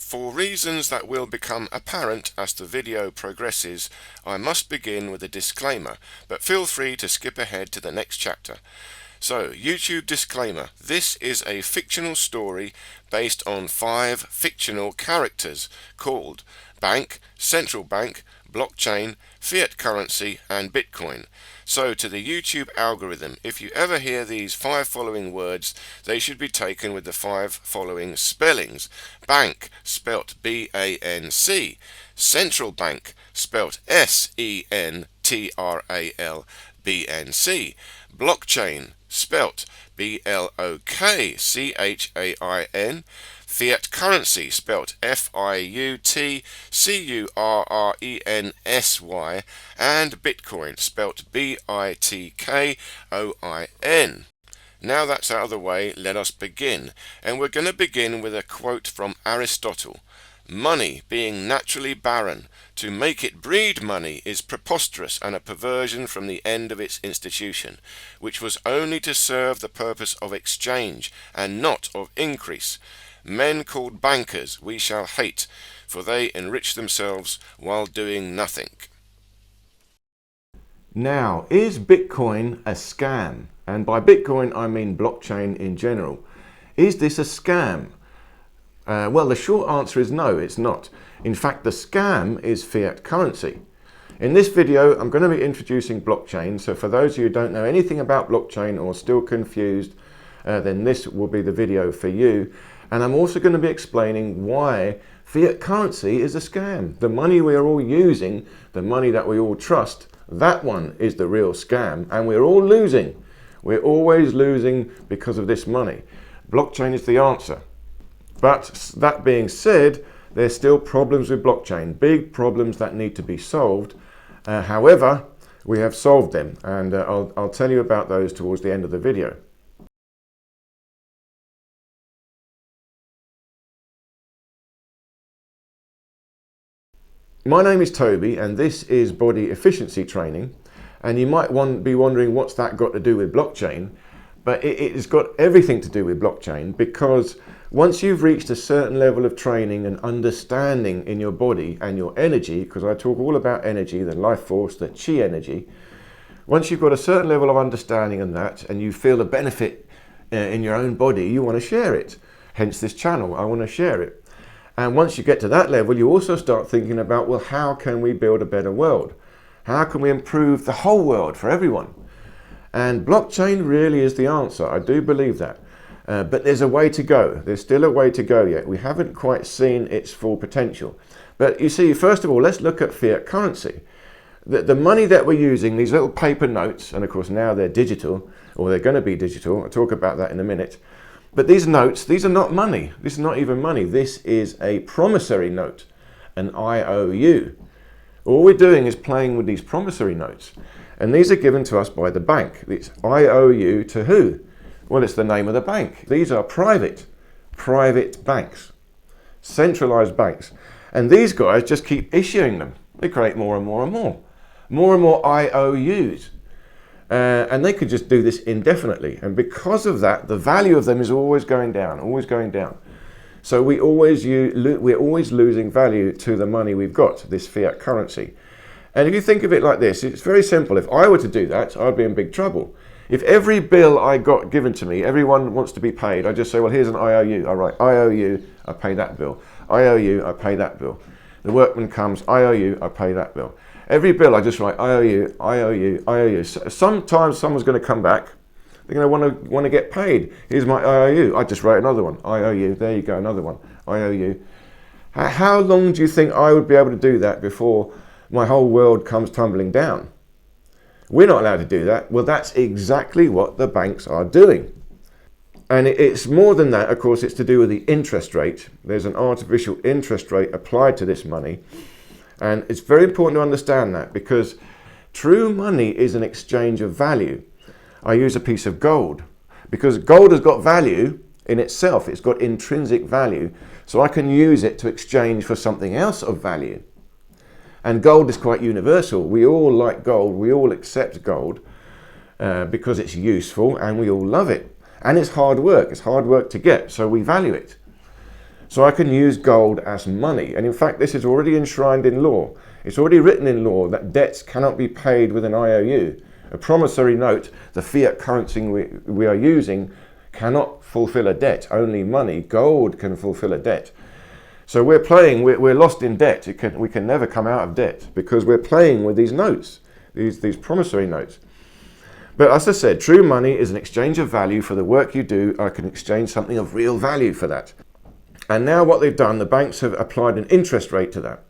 For reasons that will become apparent as the video progresses, I must begin with a disclaimer, but feel free to skip ahead to the next chapter. So, YouTube disclaimer. This is a fictional story based on 5 fictional characters called bank, central bank, blockchain, fiat currency and Bitcoin. So to the YouTube algorithm, if you ever hear these 5 following words, they should be taken with the 5 following spellings. Bank, spelt B-A-N-C. Central bank, spelt S-E-N-T-R-A-L-B-N-C. Blockchain, spelt B-L-O-K-C-H-A-I-N. Fiat currency, spelt F-I-U-T-C-U-R-R-E-N-S-Y, and Bitcoin, spelt B-I-T-K-O-I-N. Now that's out of the way, let us begin. And we're going to begin with a quote from Aristotle. Money being naturally barren, to make it breed money is preposterous and a perversion from the end of its institution, which was only to serve the purpose of exchange and not of increase. Men called bankers we shall hate, for they enrich themselves while doing nothing. Now, is Bitcoin a scam? And by Bitcoin I mean blockchain in general. Is this a scam? Well, the short answer is no, it's not. In fact, the scam is fiat currency. In this video, I'm going to be introducing blockchain. So for those of you who don't know anything about blockchain or still confused, then this will be the video for you. And I'm also going to be explaining why fiat currency is a scam. The money we are all using, the money that we all trust, that one is the real scam. And we're all losing. We're always losing because of this money. Blockchain is the answer. But that being said, there's still problems with blockchain, big problems that need to be solved. However, we have solved them, and I'll tell you about those towards the end of the video. My name is Toby, and this is body efficiency training. And you might be wondering what's that got to do with blockchain, but it has got everything to do with blockchain, because once you've reached a certain level of training and understanding in your body and your energy, because I talk all about energy, the life force, the chi energy, once you've got a certain level of understanding in that and you feel a benefit in your own body, you want to share it. Hence this channel, I want to share it. And once you get to that level, you also start thinking about, well, how can we build a better world? How can we improve the whole world for everyone? And blockchain really is the answer. I do believe that. But there's a way to go. There's still a way to go yet. We haven't quite seen its full potential. But you see, first of all, let's look at fiat currency. The money that we're using, these little paper notes, and of course now they're digital, or they're going to be digital. I'll talk about that in a minute. But these notes, these are not money. This is not even money. This is a promissory note, an IOU. All we're doing is playing with these promissory notes. And these are given to us by the bank. It's IOU to who? Well, it's the name of the bank. These are private banks, centralized banks. And these guys just keep issuing them. They create more and more and more IOUs. And they could just do this indefinitely. And because of that, the value of them is always going down, always going down. So we're always losing value to the money we've got, this fiat currency. And if you think of it like this, it's very simple. If I were to do that, I'd be in big trouble. If every bill I got given to me, everyone wants to be paid, I just say, well, here's an IOU. I write IOU, I pay that bill. IOU, I pay that bill. The workman comes, IOU, I pay that bill. Every bill I just write IOU, IOU, IOU. Sometimes someone's going to come back. They're going to want to get paid. Here's my IOU. I just write another one. IOU, there you go, another one. IOU. How long do you think I would be able to do that before my whole world comes tumbling down? We're not allowed to do that. Well, that's exactly what the banks are doing. And it's more than that, of course, it's to do with the interest rate. There's an artificial interest rate applied to this money. And it's very important to understand that, because true money is an exchange of value. I use a piece of gold because gold has got value in itself. It's got intrinsic value. So I can use it to exchange for something else of value. And gold is quite universal. We all like gold. We all accept gold because it's useful and we all love it. And it's hard work. It's hard work to get, so we value it. So I can use gold as money. And in fact, this is already enshrined in law. It's already written in law that debts cannot be paid with an IOU. A promissory note, the fiat currency we are using, cannot fulfill a debt. Only money, gold, can fulfill a debt. So we're lost in debt. We can never come out of debt because we're playing with these notes, these promissory notes. But as I said, true money is an exchange of value for the work you do. I can exchange something of real value for that. And now what they've done, the banks have applied an interest rate to that.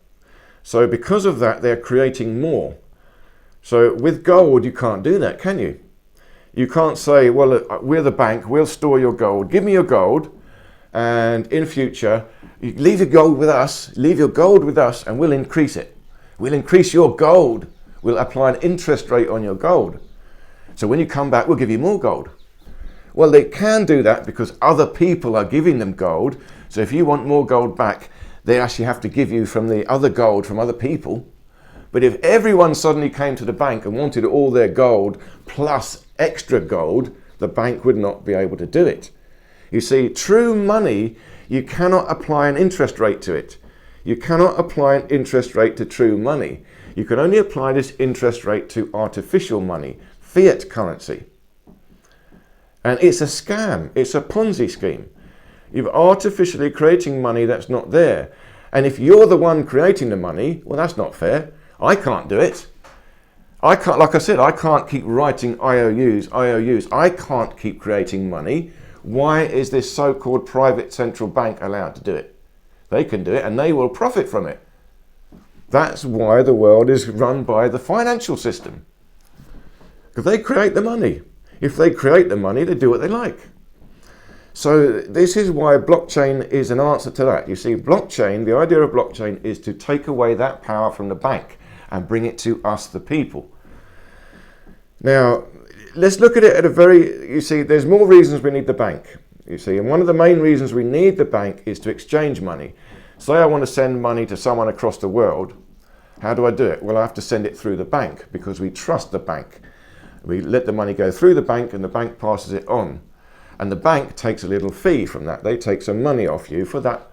So because of that, they're creating more. So with gold, you can't do that, can you? You can't say, well, we're the bank, we'll store your gold. Give me your gold, and in future, you leave your gold with us, and we'll increase it. We'll increase your gold. We'll apply an interest rate on your gold. So when you come back, we'll give you more gold. Well, they can do that because other people are giving them gold. So if you want more gold back, they actually have to give you from the other gold from other people. But if everyone suddenly came to the bank and wanted all their gold plus extra gold, the bank would not be able to do it. You see, true money, you cannot apply an interest rate to it. You cannot apply an interest rate to true money. You can only apply this interest rate to artificial money, fiat currency. And it's a scam. It's a Ponzi scheme. You're artificially creating money that's not there. And if you're the one creating the money, well, that's not fair. I can't do it. I can't, like I said, I can't keep writing IOUs. I can't keep creating money. Why is this so-called private central bank allowed to do it? They can do it and they will profit from it. That's why the world is run by the financial system. Because they create the money. If they create the money, they do what they like. So this is why blockchain is an answer to that. You see, blockchain, the idea of blockchain is to take away that power from the bank and bring it to us, the people. Now, let's look at it you see, there's more reasons we need the bank. You see, and one of the main reasons we need the bank is to exchange money. Say I want to send money to someone across the world. How do I do it? Well, I have to send it through the bank because we trust the bank. We let the money go through the bank and the bank passes it on. And the bank takes a little fee from that. They take some money off you for that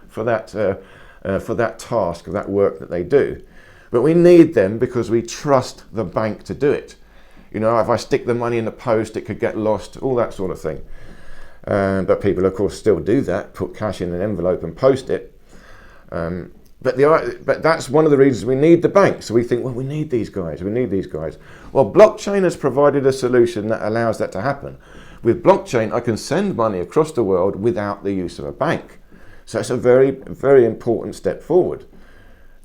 task, that work that they do. But we need them because we trust the bank to do it. You know, if I stick the money in the post, it could get lost, all that sort of thing. But people, of course, still do that, put cash in an envelope and post it. But that's one of the reasons we need the bank. So we think, well, we need these guys. Well, blockchain has provided a solution that allows that to happen. With blockchain, I can send money across the world without the use of a bank. So it's a very, very important step forward.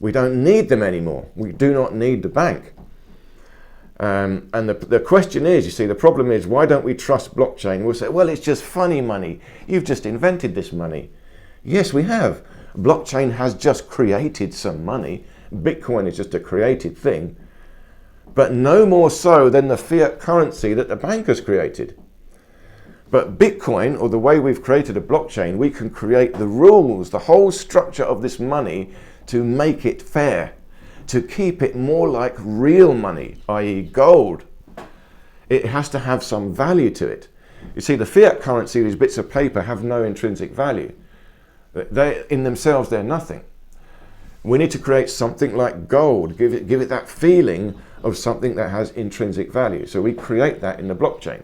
We don't need them anymore. We do not need the bank. And the question is, you see, the problem is, why don't we trust blockchain? We'll say, well, it's just funny money. You've just invented this money. Yes, we have. Blockchain has just created some money. Bitcoin is just a created thing. But no more so than the fiat currency that the bank has created. But Bitcoin, or the way we've created a blockchain, we can create the rules, the whole structure of this money to make it fair, to keep it more like real money, i.e. gold. It has to have some value to it. You see, the fiat currency, these bits of paper, have no intrinsic value. In themselves, they're nothing. We need to create something like gold, give it that feeling of something that has intrinsic value. So we create that in the blockchain.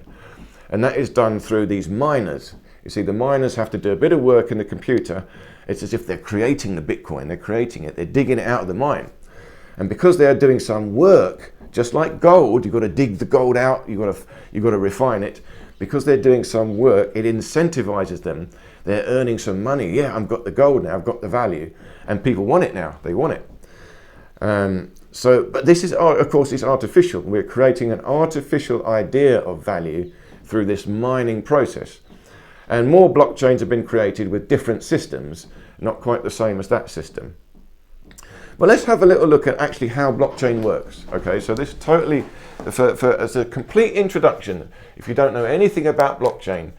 And that is done through these miners. You see, the miners have to do a bit of work in the computer. It's as if they're creating the Bitcoin, they're creating it, they're digging it out of the mine. And because they are doing some work, just like gold, you've got to dig the gold out, you've got to refine it. Because they're doing some work, it incentivizes them. They're earning some money. Yeah, I've got the gold now, I've got the value. And people want it now, they want it. But this is, of course, it's artificial. We're creating an artificial idea of value through this mining process. And more blockchains have been created with different systems, not quite the same as that system. But let's have a little look at actually how blockchain works. Okay, so this totally, as a complete introduction, if you don't know anything about blockchain,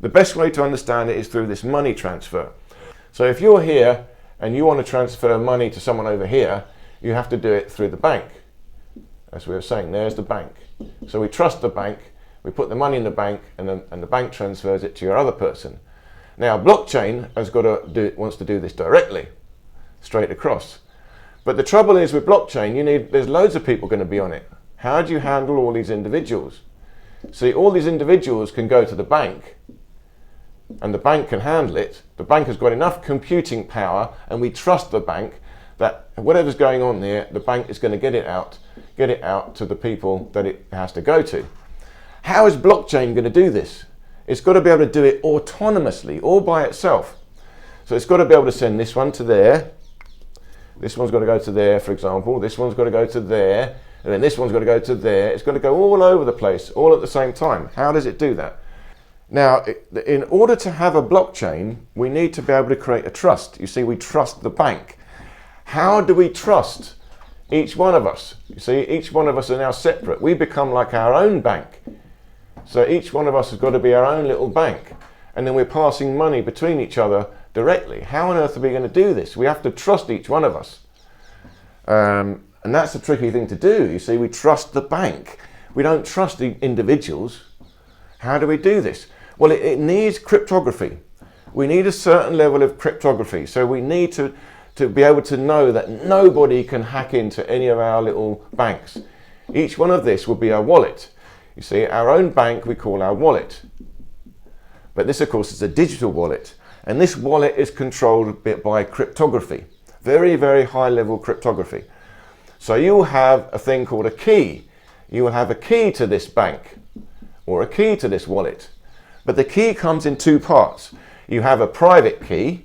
the best way to understand it is through this money transfer. So if you're here and you want to transfer money to someone over here, you have to do it through the bank. As we were saying, there's the bank. So we trust the bank, we put the money in the bank, and the bank transfers it to your other person. Now, blockchain wants to do this directly, straight across. But the trouble is with blockchain, there's loads of people going to be on it. How do you handle all these individuals? See, all these individuals can go to the bank, and the bank can handle it. The bank has got enough computing power, and we trust the bank that whatever's going on there, the bank is going to get it out to the people that it has to go to. How is blockchain going to do this? It's got to be able to do it autonomously, all by itself. So it's got to be able to send this one to there, this one's got to go to there, for example, this one's got to go to there, and then this one's got to go to there. It's got to go all over the place, all at the same time. How does it do that? Now, in order to have a blockchain, we need to be able to create a trust. You see, we trust the bank. How do we trust each one of us? You see, each one of us are now separate. We become like our own bank. So each one of us has got to be our own little bank. And then we're passing money between each other directly. How on earth are we going to do this? We have to trust each one of us. And that's a tricky thing to do. You see, we trust the bank. We don't trust the individuals. How do we do this? Well, it needs cryptography. We need a certain level of cryptography. So we need to be able to know that nobody can hack into any of our little banks. Each one of this will be our wallet. You see, our own bank we call our wallet. But this, of course, is a digital wallet. And this wallet is controlled a bit by cryptography. Very, very high level cryptography. So you'll have a thing called a key. You will have a key to this bank or a key to this wallet. But the key comes in two parts. You have a private key,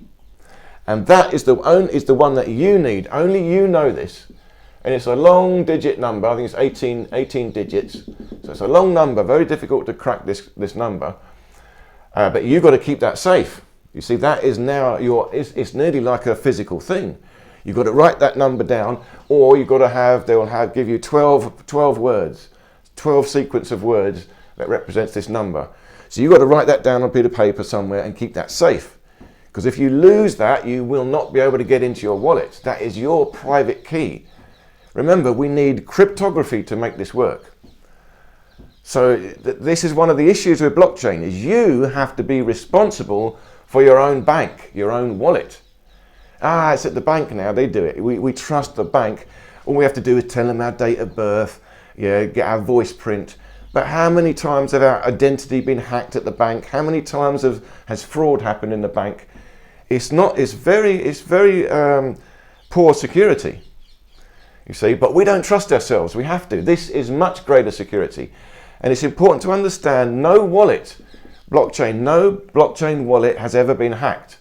and that is the one that you need. Only you know this. And it's a long digit number. I think it's 18 digits. So it's a long number, very difficult to crack this number. But you've got to keep that safe. You see, that is now it's nearly like a physical thing. You've got to write that number down, or you've got to they'll give you 12 words, 12 sequence of words that represents this number. So you've got to write that down on a bit of paper somewhere and keep that safe. Because if you lose that, you will not be able to get into your wallet. That is your private key. Remember, we need cryptography to make this work. So this is one of the issues with blockchain, is you have to be responsible for your own bank, your own wallet. It's at the bank now, they do it. We trust the bank. All we have to do is tell them our date of birth, get our voice print. But how many times have our identity been hacked at the bank? How many times has fraud happened in the bank? It's very poor security, you see, but we don't trust ourselves. We have to. This is much greater security. And it's important to understand no blockchain wallet has ever been hacked.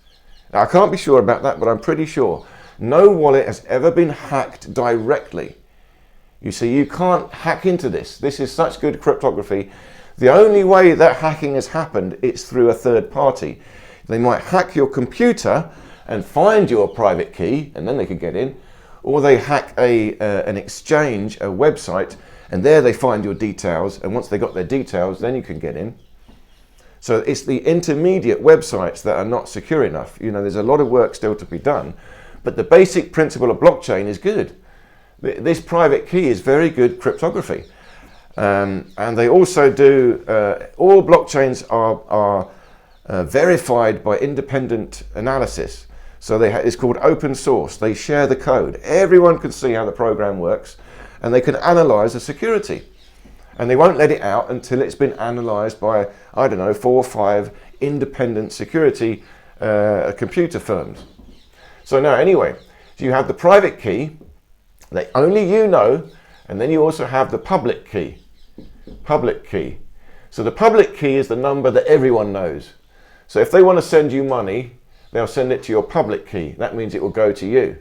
Now, I can't be sure about that, but I'm pretty sure no wallet has ever been hacked directly. You see, you can't hack into this. This is such good cryptography. The only way that hacking has happened, it's through a third party. They might hack your computer and find your private key, and then they could get in. Or they hack an exchange, a website, and there they find your details. And once they got their details, then you can get in. So it's the intermediate websites that are not secure enough. You know, there's a lot of work still to be done. But the basic principle of blockchain is good. This private key is very good cryptography. And they also do, all blockchains are verified by independent analysis. So it's called open source. They share the code. Everyone can see how the program works, and they can analyze the security. And they won't let it out until it's been analyzed by, 4 or 5 independent security computer firms. So now anyway, so you have the private key that only you know, and then you also have the public key. Public key. So the public key is the number that everyone knows. So if they want to send you money, they'll send it to your public key. That means it will go to you.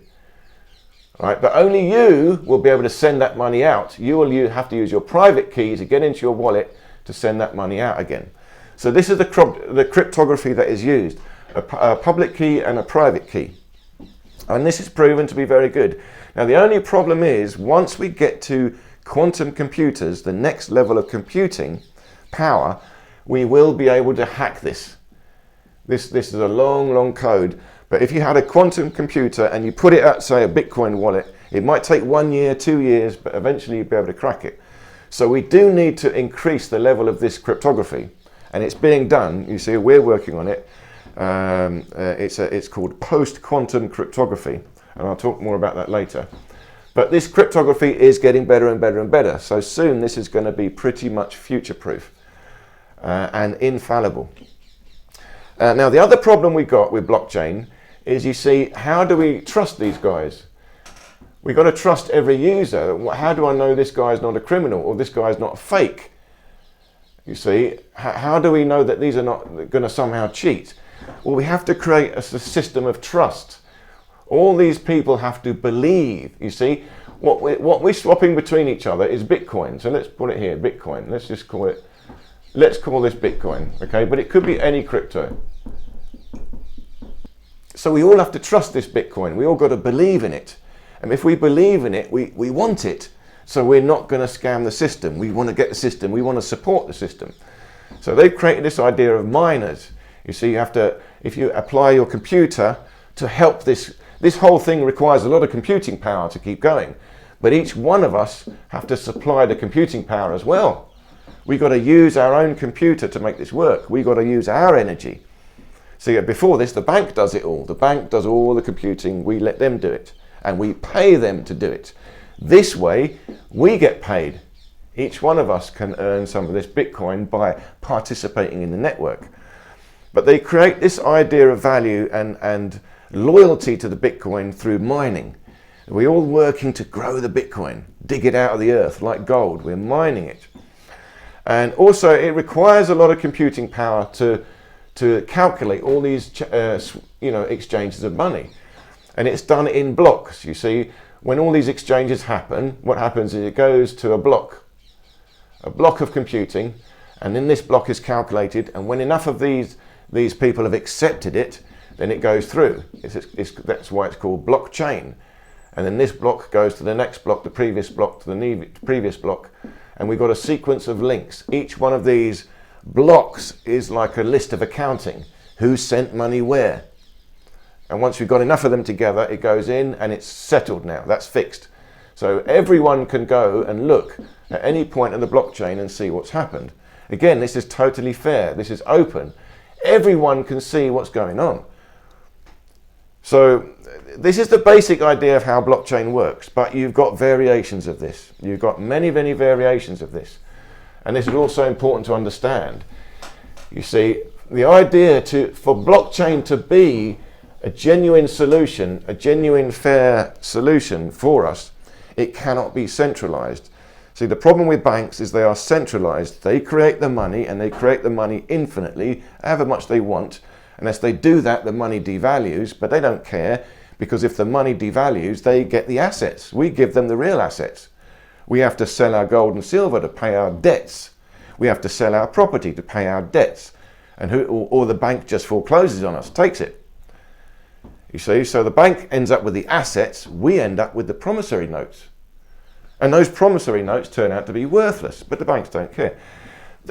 All right, but only you will be able to send that money out. You have to use your private key to get into your wallet to send that money out again. So this is the cryptography that is used, a public key and a private key. And this is proven to be very good. Now the only problem is, once we get to quantum computers, the next level of computing power, we will be able to hack this. This is a long code. But if you had a quantum computer and you put it at, say, a Bitcoin wallet, it might take 1 year, 2 years, but eventually you'll be able to crack it. So we do need to increase the level of this cryptography. And it's being done. You see, we're working on it. It's called post-quantum cryptography, and I'll talk more about that later. But this cryptography is getting better and better and better. So soon this is going to be pretty much future-proof and infallible. Now the other problem we got with blockchain is, you see, how do we trust these guys? We've got to trust every user. How do I know this guy's not a criminal or this guy's not a fake? You see, how do we know that these are not going to somehow cheat? Well, we have to create a system of trust. All these people have to believe. You see, what we're swapping between each other is Bitcoin. So let's put it here, Bitcoin. Let's call this Bitcoin, okay? But it could be any crypto. So we all have to trust this Bitcoin. We all got to believe in it. And if we believe in it, we want it. So we're not going to scam the system. We want to get the system. We want to support the system. So they've created this idea of miners. You see, you have to, if you apply your computer to help this whole thing requires a lot of computing power to keep going. But each one of us have to supply the computing power as well. We've got to use our own computer to make this work. We've got to use our energy. So before this, the bank does it all. The bank does all the computing. We let them do it. And we pay them to do it. This way, we get paid. Each one of us can earn some of this Bitcoin by participating in the network. But they create this idea of value and loyalty to the Bitcoin through mining. We're all working to grow the Bitcoin, dig it out of the earth like gold. We're mining it. And also, it requires a lot of computing power to calculate all these exchanges of money. And it's done in blocks. You see, when all these exchanges happen, what happens is it goes to a block of computing, and then this block is calculated, and when enough of these people have accepted it, then it goes through. That's why it's called blockchain. And then this block goes to the next block, the previous block, to the previous block, and we've got a sequence of links. Each one of these blocks is like a list of accounting. Who sent money where? And once we've got enough of them together, it goes in and it's settled now. That's fixed. So everyone can go and look at any point in the blockchain and see what's happened. Again, this is totally fair. This is open. Everyone can see what's going on. So this is the basic idea of how blockchain works, but you've got variations of this. You've got many, many variations of this. And this is also important to understand. You see, the idea for blockchain to be a genuine solution, a genuine fair solution for us, it cannot be centralized. See, the problem with banks is they are centralized. They create the money, and they create the money infinitely, however much they want. Unless they do that, the money devalues, but they don't care, because if the money devalues, they get the assets. We give them the real assets. We have to sell our gold and silver to pay our debts. We have to sell our property to pay our debts. Or the bank just forecloses on us, takes it. You see, so the bank ends up with the assets, we end up with the promissory notes. And those promissory notes turn out to be worthless, but the banks don't care.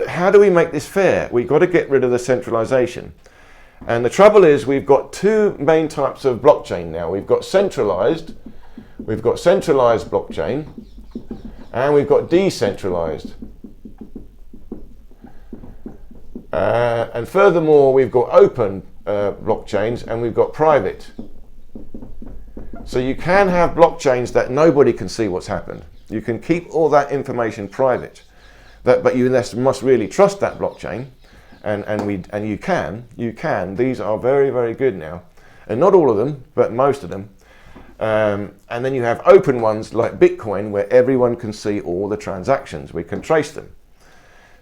How do we make this fair? We've got to get rid of the centralization. And the trouble is, we've got two main types of blockchain now. We've got centralized blockchain, and we've got decentralized. And furthermore, we've got open blockchains, and we've got private. So you can have blockchains that nobody can see what's happened. You can keep all that information private, but you must really trust that blockchain, and you can. These are very, very good now, and not all of them, but most of them. And then you have open ones like Bitcoin, where everyone can see all the transactions. We can trace them.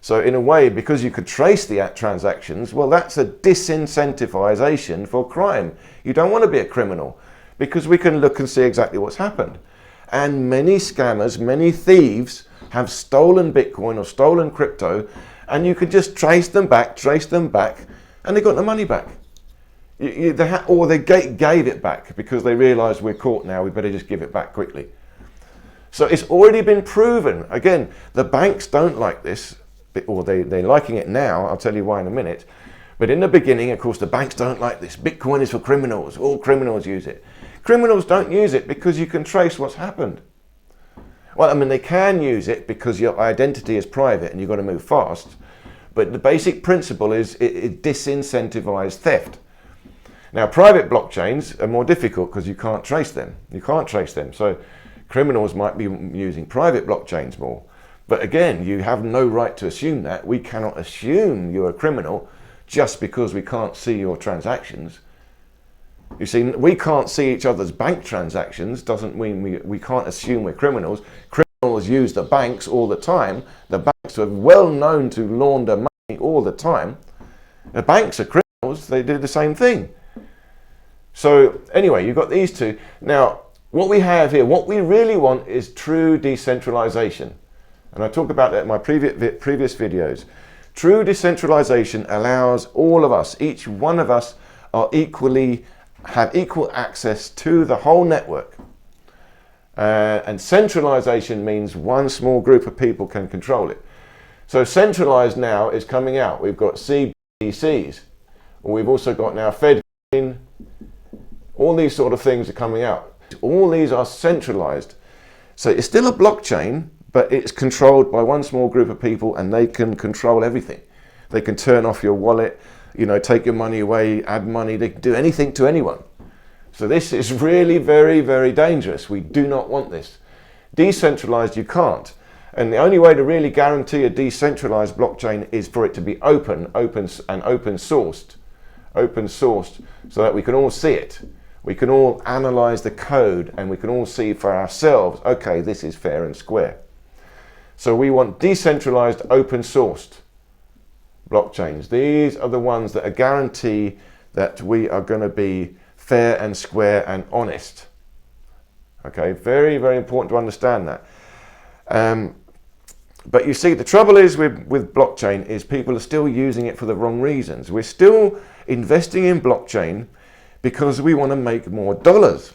So in a way, because you could trace the transactions, well, that's a disincentivization for crime. You don't want to be a criminal, because we can look and see exactly what's happened. And many scammers, many thieves have stolen Bitcoin or stolen crypto, and you could just trace them back, and they got the money back. Or they gave it back because they realized we're caught now, we better just give it back quickly. So it's already been proven. Again, the banks don't like this, or they're liking it now. I'll tell you why in a minute. But in the beginning, of course, the banks don't like this. Bitcoin is for criminals. All criminals use it. Criminals don't use it because you can trace what's happened. Well, I mean, they can use it because your identity is private and you've got to move fast. But the basic principle is it disincentivizes theft. Now, private blockchains are more difficult because you can't trace them. You can't trace them. So criminals might be using private blockchains more. But again, you have no right to assume that. We cannot assume you're a criminal just because we can't see your transactions. You see, we can't see each other's bank transactions, doesn't mean we can't assume we're criminals. Criminals use the banks all the time. The banks are well known to launder money all the time. The banks are criminals, they do the same thing. So anyway, you've got these two. Now, what we have here, what we really want is true decentralization. And I talk about that in my previous videos. True decentralization allows all of us, each one of us, have equal access to the whole network. And centralization means one small group of people can control it. So centralized now is coming out. We've got CBDCs. We've also got now Fed. All these sort of things are coming out. All these are centralized. So it's still a blockchain, but it's controlled by one small group of people, and they can control everything. They can turn off your wallet, take your money away, add money, they can do anything to anyone. So this is really very, very dangerous. We do not want this. Decentralized, you can't. And the only way to really guarantee a decentralized blockchain is for it to be open sourced, so that we can all see it. We can all analyze the code, and we can all see for ourselves, okay, this is fair and square. So we want decentralized, open sourced blockchains. These are the ones that guarantee that we are going to be fair and square and honest. Okay, very, very important to understand that. But you see, the trouble is with blockchain is people are still using it for the wrong reasons. We're still investing in blockchain because we want to make more dollars.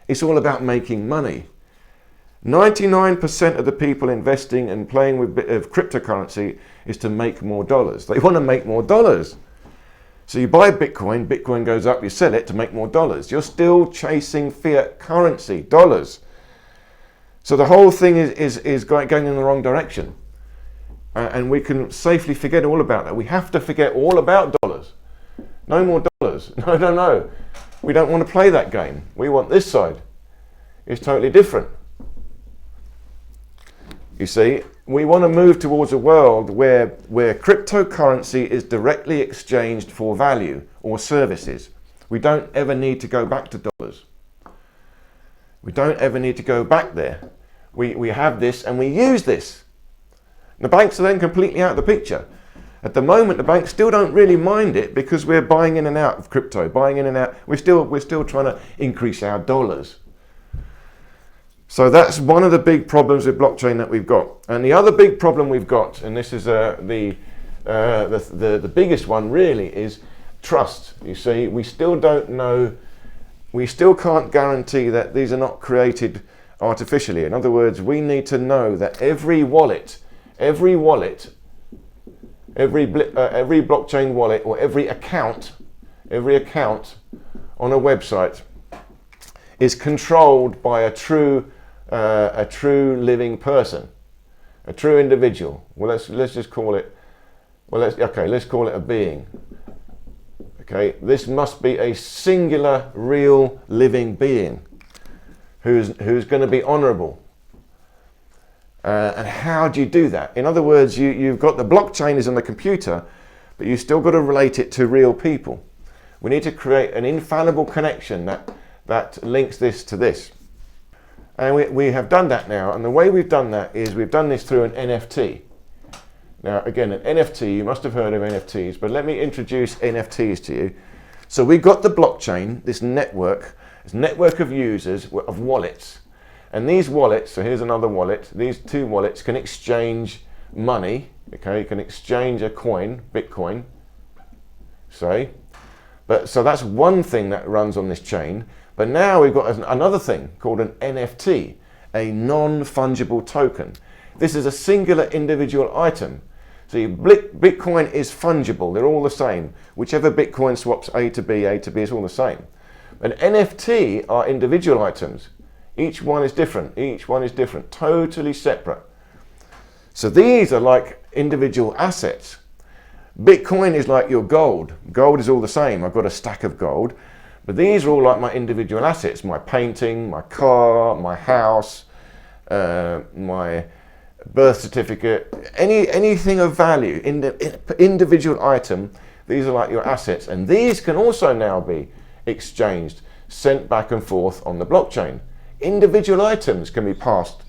It's all about making money. 99% of the people investing and playing with cryptocurrency is to make more dollars. They want to make more dollars. So you buy Bitcoin, Bitcoin goes up, you sell it to make more dollars. You're still chasing fiat currency, dollars. So the whole thing is going in the wrong direction. And we can safely forget all about that. We have to forget all about dollars. No more dollars. No. We don't want to play that game. We want this side. It's totally different. You see, we want to move towards a world where cryptocurrency is directly exchanged for value or services. We don't ever need to go back to dollars. We don't ever need to go back there. We have this and we use this. The banks are then completely out of the picture. At the moment, the banks still don't really mind it because we're buying in and out of crypto, buying in and out. We're still trying to increase our dollars. So that's one of the big problems with blockchain that we've got. And the other big problem we've got, and this is the biggest one really, is trust. You see, we still don't know, we still can't guarantee that these are not created artificially. In other words, we need to know that every blockchain wallet or every account on a website is controlled by a true living person, a true individual. Well, let's just call it. Well, let's call it a being. Okay, this must be a singular, real, living being who's going to be honourable. And how do you do that? In other words, you've got the blockchain is on the computer, but you've still got to relate it to real people. We need to create an infallible connection that links this to this. And we have done that now. And the way we've done that is we've done this through an NFT. Now, again, an NFT, you must have heard of NFTs, but let me introduce NFTs to you. So we've got the blockchain, this network of users, of wallets. And these wallets, so here's another wallet, these two wallets can exchange money, okay, you can exchange a coin, Bitcoin, say. So that's one thing that runs on this chain. But now we've got another thing called an NFT, a non-fungible token. This is a singular individual item. So Bitcoin is fungible, they're all the same. Whichever Bitcoin swaps A to B is all the same. An NFT are individual items. Each one is different, totally separate. So these are like individual assets. Bitcoin is like your gold. Gold is all the same. I've got a stack of gold, but these are all like my individual assets, my painting, my car, my house, my birth certificate, anything of value, individual item. These are like your assets, and these can also now be exchanged, sent back and forth on the blockchain. Individual items can be passed.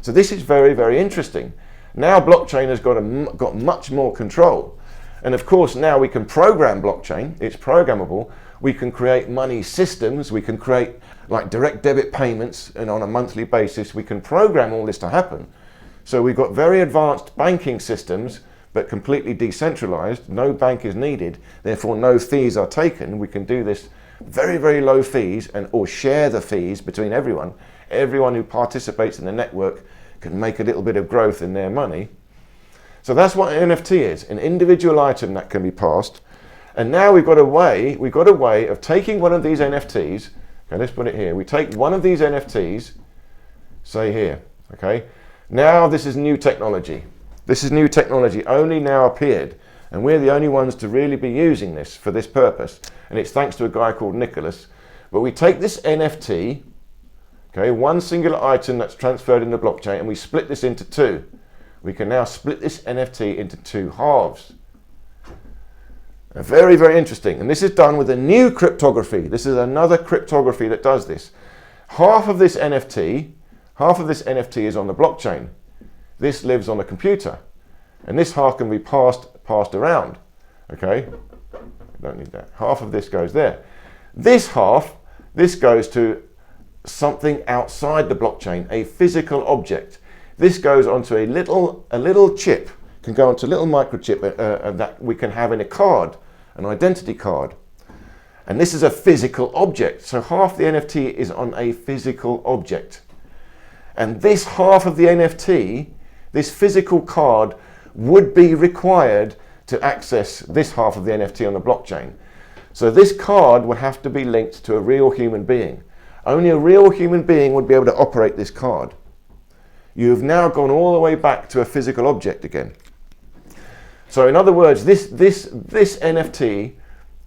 So this is very, very interesting. Now blockchain has got much more control. And of course now we can program blockchain, it's programmable. We can create money systems, we can create like direct debit payments, and on a monthly basis we can program all this to happen. So we've got very advanced banking systems, but completely decentralized. No bank is needed, therefore no fees are taken. We can do this very, very low fees, or share the fees between everyone. Everyone who participates in the network can make a little bit of growth in their money. So that's what an NFT is, an individual item that can be passed. And now we've got a way of taking one of these NFTs. Okay, let's put it here. We take one of these NFTs, say here, okay? Now this is new technology. This is new technology, only now appeared. And we're the only ones to really be using this for this purpose. And it's thanks to a guy called Nicholas. But we take this NFT, okay, one singular item that's transferred in the blockchain, and we split this into two. We can now split this NFT into two halves. Very, very interesting. And this is done with a new cryptography. This is another cryptography that does this. Half of this NFT is on the blockchain. This lives on a computer. And this half can be passed around. Okay? Don't need that. Half of this goes there. This half, this goes to something outside the blockchain, a physical object. This goes onto a little chip, can go onto a little microchip that we can have in a card, an identity card. And this is a physical object. So half the NFT is on a physical object. And this half of the NFT, this physical card, would be required to access this half of the NFT on the blockchain. So this card would have to be linked to a real human being. Only a real human being would be able to operate this card. You've now gone all the way back to a physical object again. So in other words, this NFT,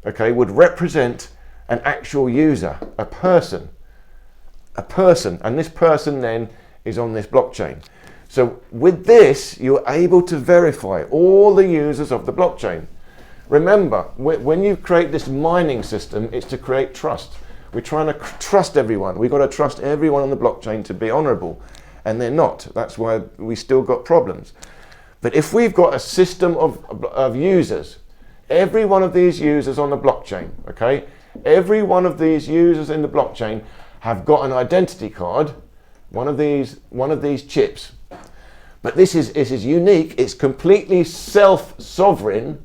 okay, would represent an actual user, a person, and this person then is on this blockchain. So with this, you're able to verify all the users of the blockchain. Remember, when you create this mining system, it's to create trust. We're trying to trust everyone. We've got to trust everyone on the blockchain to be honorable, and they're not. That's why we still got problems. But if we've got a system of users, every one of these users on the blockchain, okay, every one of these users in the blockchain have got an identity card, one of these chips. But this is unique. It's completely self-sovereign,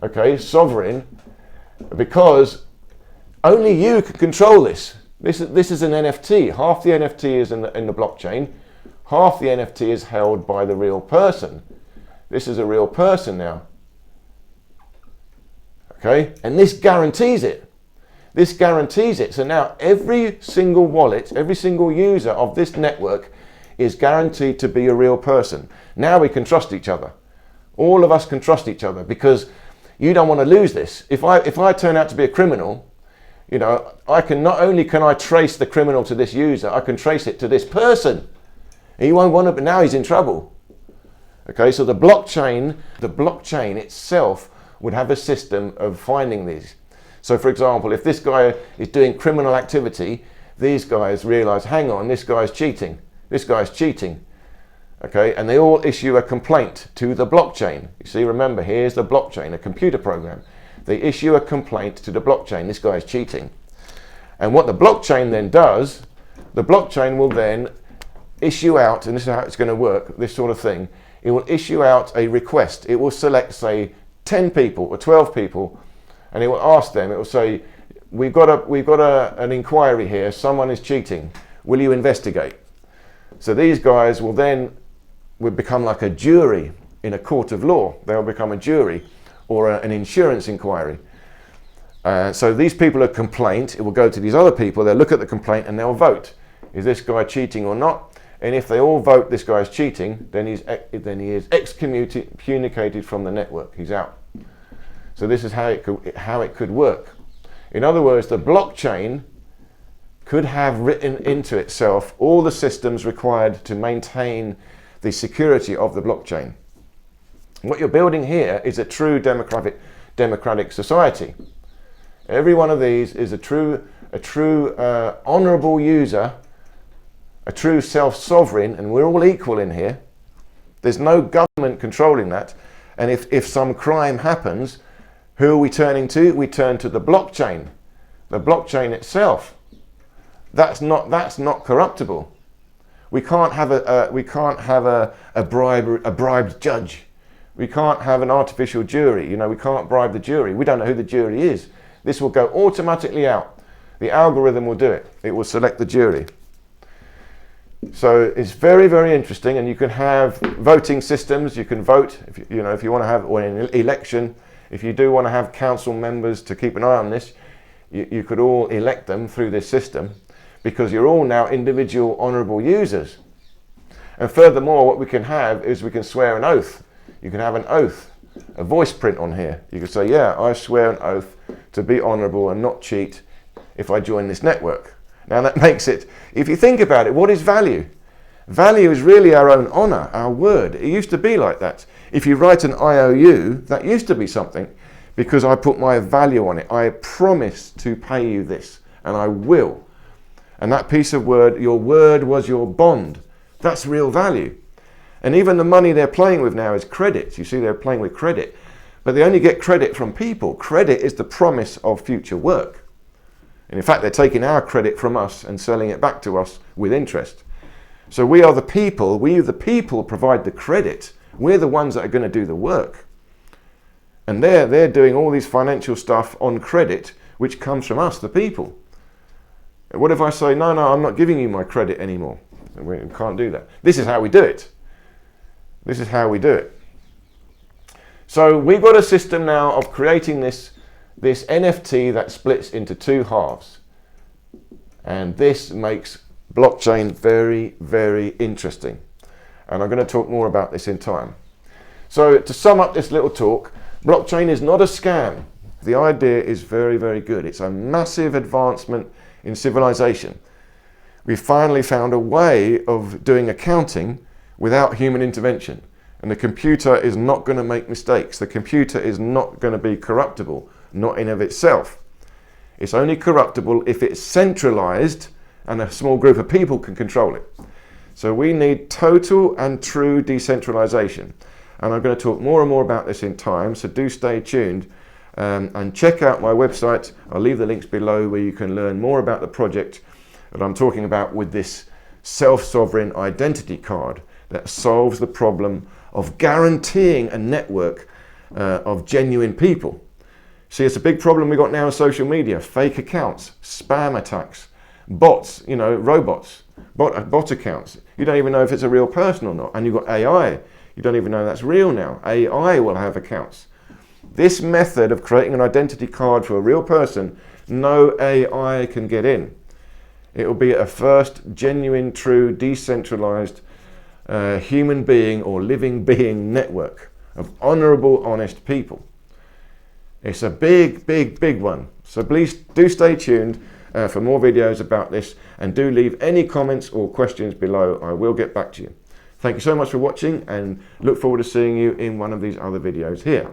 okay, sovereign, because only you can control this. This is an NFT. Half the NFT is in the blockchain. Half the NFT is held by the real person. This is a real person now. Okay, and this guarantees it. This guarantees it. So now every single wallet, every single user of this network is guaranteed to be a real person. Now we can trust each other. All of us can trust each other, because you don't want to lose this. If I turn out to be a criminal, you know, not only can I trace the criminal to this user, I can trace it to this person. And you won't want to, but now he's in trouble. Okay, so the blockchain itself would have a system of finding these. So for example, if this guy is doing criminal activity, these guys realize, hang on, this guy's cheating. This guy's cheating. Okay, and they all issue a complaint to the blockchain. You see, remember, here's the blockchain, a computer program. They issue a complaint to the blockchain, this guy's cheating. And what the blockchain then does, the blockchain will then issue out, and this is how it's going to work, this sort of thing, it will issue out a request. It will select, say, 10 people or 12 people, and it will ask them, it will say, we've got an inquiry here, someone is cheating, will you investigate? So these guys will become like a jury in a court of law. They'll become a jury, or an insurance inquiry. So these people are complaint, it will go to these other people, they'll look at the complaint and they'll vote. Is this guy cheating or not? And if they all vote this guy's cheating, then he is excommunicated from the network. He's out. So this is how it could work. In other words, the blockchain could have written into itself all the systems required to maintain the security of the blockchain. What you're building here is a true democratic society. Every one of these is a true honourable user, a true self-sovereign, and we're all equal in here. There's no government controlling that. And if some crime happens, who are we turning to? We turn to the blockchain itself. That's not corruptible. We can't have a bribed judge. We can't have an artificial jury. We can't bribe the jury. We don't know who the jury is. This will go automatically out. The algorithm will do it. It will select the jury. So it's very, very interesting, and you can have voting systems. You can vote if you want to have, or an election. If you do want to have council members to keep an eye on this, you could all elect them through this system, because you're all now individual honourable users. And furthermore, what we can have is we can swear an oath. You can have an oath, a voice print on here. You can say, yeah, I swear an oath to be honourable and not cheat if I join this network. Now that makes it, if you think about it, what is value? Value is really our own honour, our word. It used to be like that. If you write an IOU, that used to be something, because I put my value on it. I promise to pay you this, and I will. And that piece of word, your word was your bond. That's real value. And even the money they're playing with now is credit. You see, they're playing with credit. But they only get credit from people. Credit is the promise of future work. And in fact, they're taking our credit from us and selling it back to us with interest. So we are the people. We, the people, provide the credit. We're the ones that are going to do the work. And they're doing all these financial stuff on credit, which comes from us, the people. What if I say, no, I'm not giving you my credit anymore? We can't do that. This is how we do it. This is how we do it. So we've got a system now of creating this NFT that splits into two halves. And this makes blockchain very, very interesting. And I'm going to talk more about this in time. So to sum up this little talk, blockchain is not a scam. The idea is very, very good. It's a massive advancement in civilization. We finally found a way of doing accounting without human intervention. And the computer is not going to make mistakes. The computer is not going to be corruptible, not in of itself. It's only corruptible if it's centralized and a small group of people can control it. So we need total and true decentralization. And I'm going to talk more and more about this in time, so do stay tuned and check out my website. I'll leave the links below where you can learn more about the project that I'm talking about with this self-sovereign identity card that solves the problem of guaranteeing a network of genuine people. See, it's a big problem we got now in social media: fake accounts, spam attacks, bots, robots, bot accounts. You don't even know if it's a real person or not. And you've got AI. You don't even know that's real now. AI will have accounts. This method of creating an identity card for a real person, no AI can get in. It will be a first genuine, true, decentralized human being or living being network of honorable, honest people. It's a big, big, big one. So please do stay tuned for more videos about this, and do leave any comments or questions below. I will get back to you. Thank you so much for watching, and look forward to seeing you in one of these other videos here.